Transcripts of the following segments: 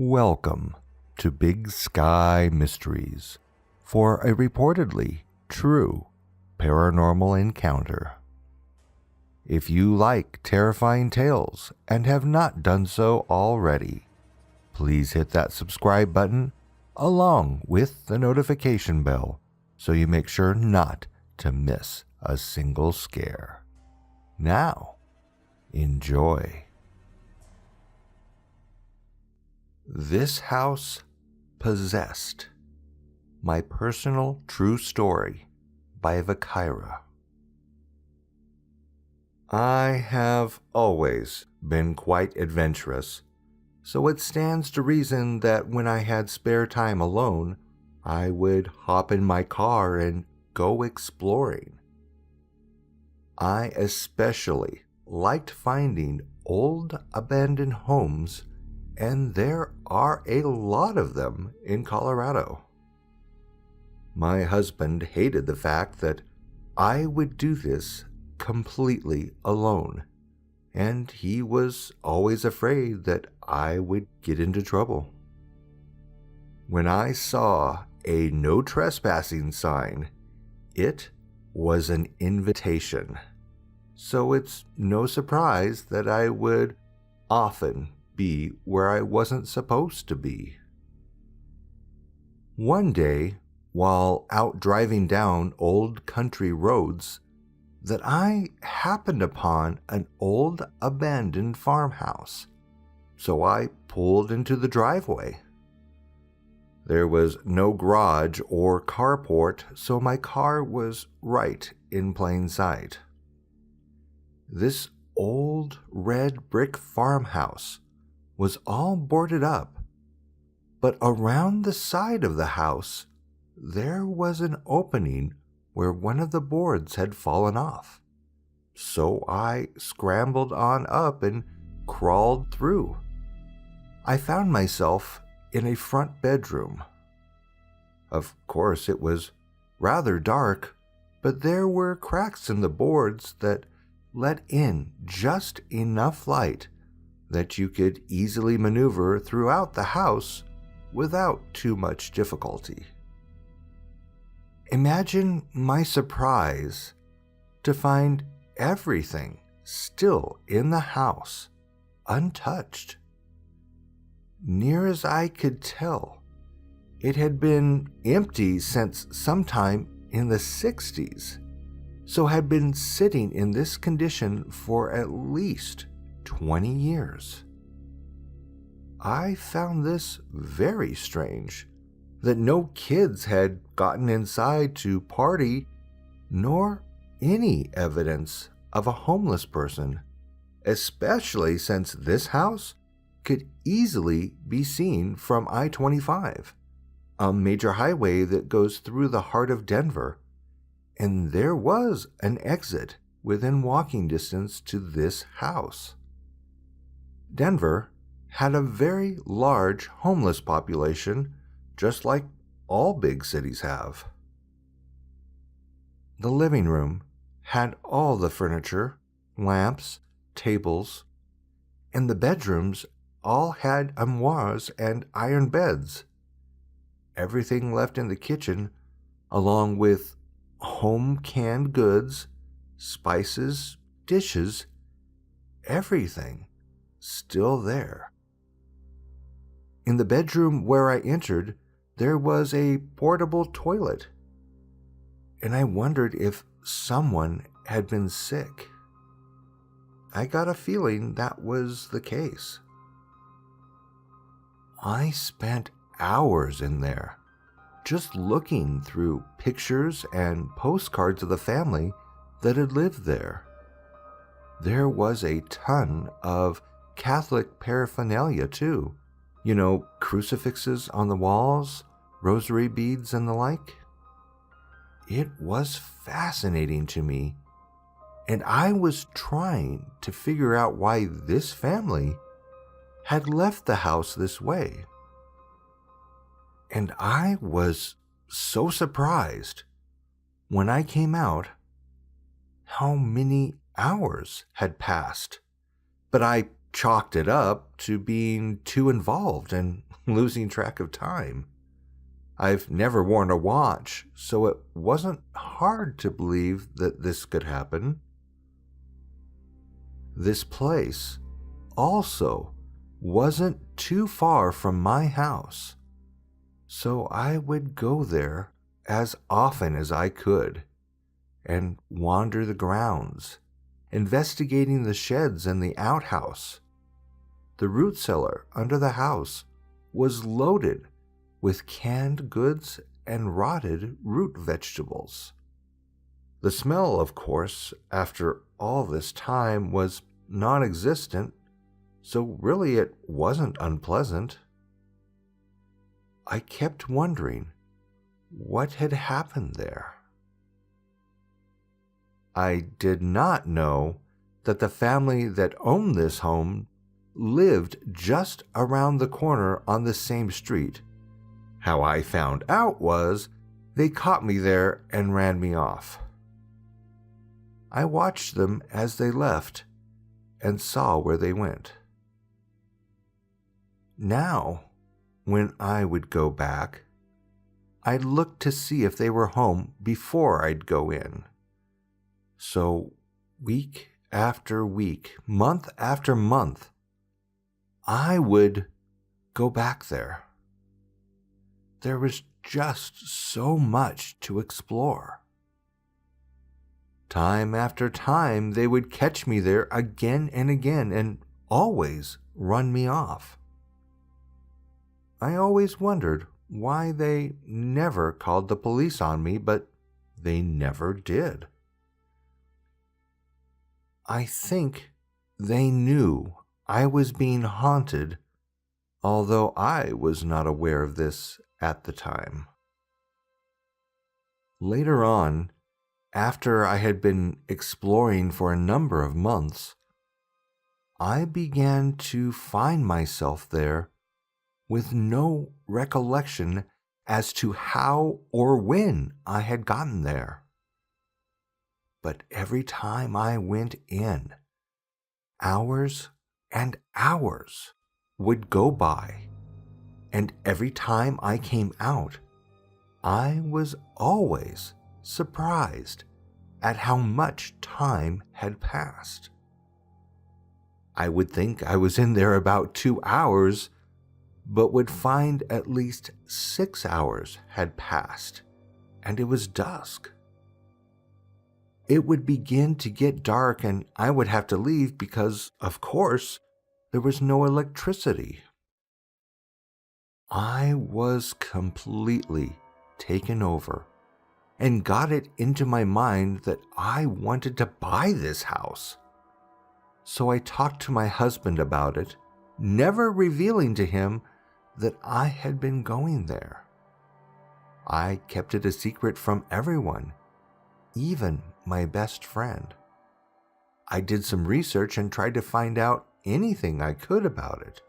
Welcome to Big Sky Mysteries for a reportedly true paranormal encounter. If you like terrifying tales and have not done so already, please hit that subscribe button along with the notification bell so you make sure not to miss a single scare. Now, enjoy. This House Possessed. My Personal True Story by Vicariah. I have always been quite adventurous, so it stands to reason that when I had spare time alone, I would hop in my car and go exploring. I especially liked finding old abandoned homes, and there are a lot of them in Colorado. My husband hated the fact that I would do this completely alone, and he was always afraid that I would get into trouble. When I saw a no trespassing sign, it was an invitation, so it's no surprise that I would often be where I wasn't supposed to be. One day, while out driving down old country roads, that I happened upon an old abandoned farmhouse, so I pulled into the driveway. There was no garage or carport, so my car was right in plain sight. This old red brick farmhouse was all boarded up, but around the side of the house there was an opening where one of the boards had fallen off. So I scrambled on up and crawled through. I found myself in a front bedroom. Of course, it was rather dark, but there were cracks in the boards that let in just enough light that you could easily maneuver throughout the house without too much difficulty. Imagine my surprise to find everything still in the house, untouched. Near as I could tell, it had been empty since sometime in the 60s, so had been sitting in this condition for at least 20 years. I found this very strange, that no kids had gotten inside to party, nor any evidence of a homeless person, especially since this house could easily be seen from I-25, a major highway that goes through the heart of Denver, and there was an exit within walking distance to this house. Denver had a very large homeless population, just like all big cities have. The living room had all the furniture, lamps, tables, and the bedrooms all had armoires and iron beds. Everything left in the kitchen, along with home canned goods, spices, dishes, everything still there. In the bedroom where I entered, there was a portable toilet, and I wondered if someone had been sick. I got a feeling that was the case. I spent hours in there, just looking through pictures and postcards of the family that had lived there. There was a ton of Catholic paraphernalia too. You know, crucifixes on the walls, rosary beads, and the like. It was fascinating to me, and I was trying to figure out why this family had left the house this way. And I was so surprised when I came out how many hours had passed, but I chalked it up to being too involved and losing track of time. I've never worn a watch, so it wasn't hard to believe that this could happen. This place also wasn't too far from my house, so I would go there as often as I could and wander the grounds, investigating the sheds and the outhouse. The root cellar under the house was loaded with canned goods and rotted root vegetables. The smell, of course, after all this time was non-existent, so really it wasn't unpleasant. I kept wondering what had happened there. I did not know that the family that owned this home lived just around the corner on the same street. How I found out was they caught me there and ran me off. I watched them as they left and saw where they went. Now, when I would go back, I'd look to see if they were home before I'd go in. So, week after week, month after month, I would go back there. There was just so much to explore. Time after time, they would catch me there again and again and always run me off. I always wondered why they never called the police on me, but they never did. I think they knew I was being haunted, although I was not aware of this at the time. Later on, after I had been exploring for a number of months, I began to find myself there with no recollection as to how or when I had gotten there. But every time I went in, hours and hours would go by, and every time I came out, I was always surprised at how much time had passed. I would think I was in there about 2 hours, but would find at least 6 hours had passed, and it was dusk. It would begin to get dark and I would have to leave because, of course, there was no electricity. I was completely taken over and got it into my mind that I wanted to buy this house. So I talked to my husband about it, never revealing to him that I had been going there. I kept it a secret from everyone, even my best friend. I did some research and tried to find out anything I could about it.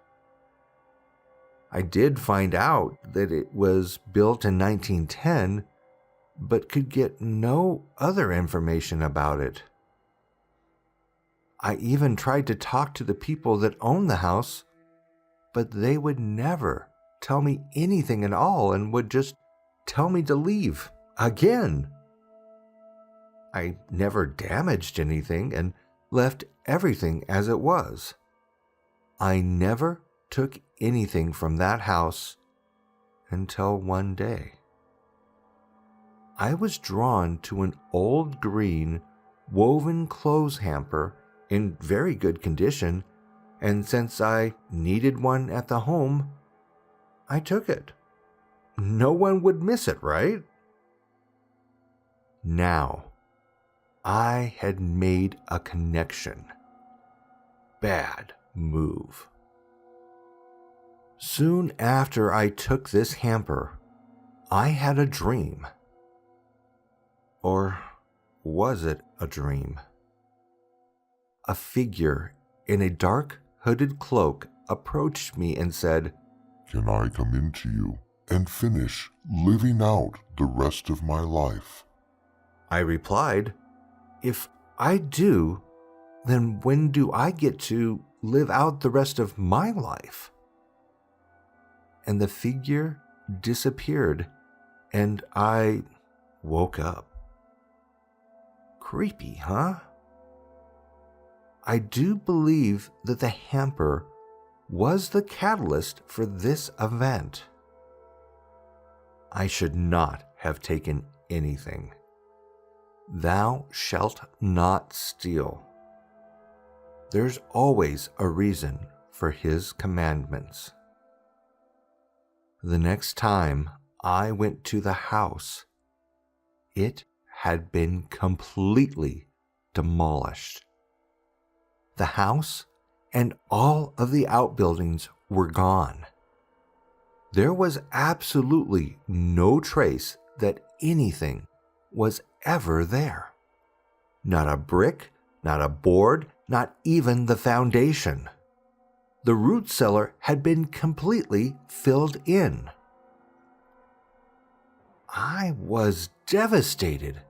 I did find out that it was built in 1910, but could get no other information about it. I even tried to talk to the people that owned the house, but they would never tell me anything at all and would just tell me to leave again. I never damaged anything and left everything as it was. I never took anything from that house until one day. I was drawn to an old green woven clothes hamper in very good condition, and since I needed one at the home, I took it. No one would miss it, right? Now, I had made a connection. Bad move. Soon after I took this hamper, I had a dream. Or was it a dream? A figure in a dark hooded cloak approached me and said, "Can I come into you and finish living out the rest of my life?" I replied, "If I do, then when do I get to live out the rest of my life. And the figure disappeared, and I woke up. Creepy, huh? I do believe that the hamper was the catalyst for this event. I should not have taken anything. Thou shalt not steal. There's always a reason for his commandments. The next time I went to the house, it had been completely demolished. The house and all of the outbuildings were gone. There was absolutely no trace that anything was ever there. Not a brick, not a board, not even the foundation. The root cellar had been completely filled in. I was devastated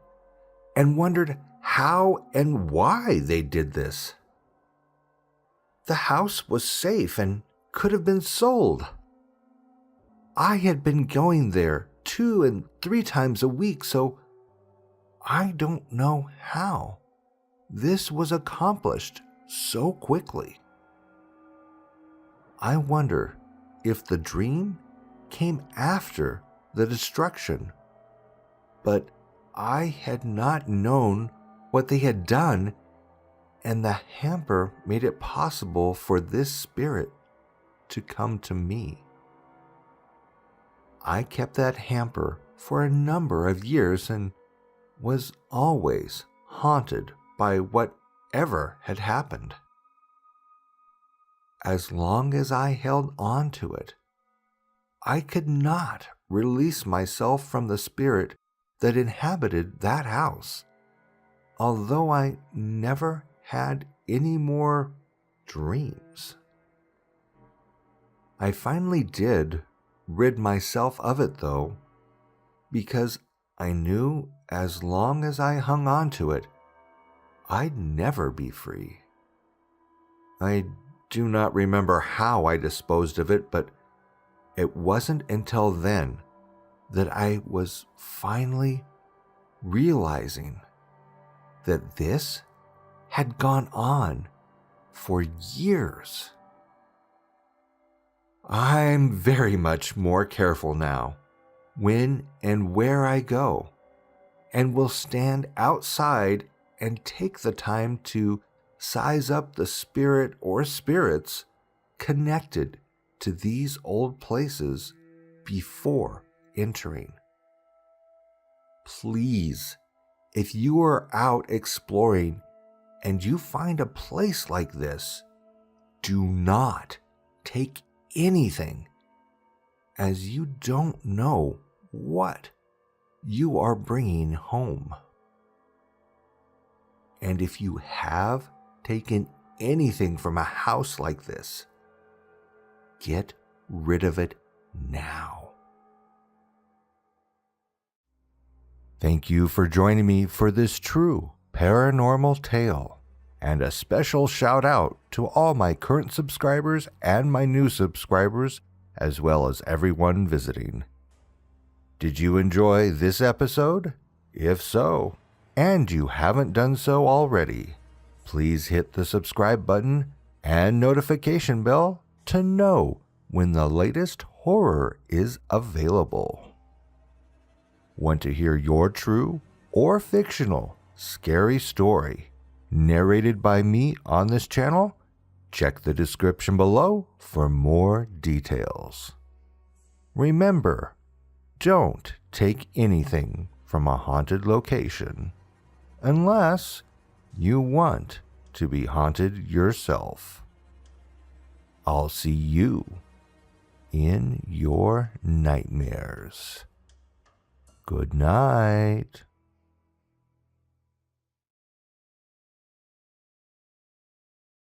and wondered how and why they did this. The house was safe and could have been sold. I had been going there 2 and 3 times a week, so I don't know how this was accomplished so quickly. I wonder if the dream came after the destruction, but I had not known what they had done, and the hamper made it possible for this spirit to come to me. I kept that hamper for a number of years and was always haunted by whatever had happened. As long as I held on to it, I could not release myself from the spirit that inhabited that house, although I never had any more dreams. I finally did rid myself of it, though, because I knew as long as I hung on to it, I'd never be free. I do not remember how I disposed of it, but it wasn't until then that I was finally realizing that this had gone on for years. I'm very much more careful now when and where I go, and will stand outside and take the time to size up the spirit or spirits connected to these old places before entering. Please, if you are out exploring and you find a place like this, do not take anything, as you don't know what you are bringing home. And if you have taken anything from a house like this, get rid of it now. Thank you for joining me for this true paranormal tale, and a special shout out to all my current subscribers and my new subscribers, as well as everyone visiting. Did you enjoy this episode? If so, and you haven't done so already, please hit the subscribe button and notification bell to know when the latest horror is available. Want to hear your true or fictional scary story narrated by me on this channel? Check the description below for more details. Remember, don't take anything from a haunted location unless you want to be haunted yourself. I'll see you in your nightmares. Good night.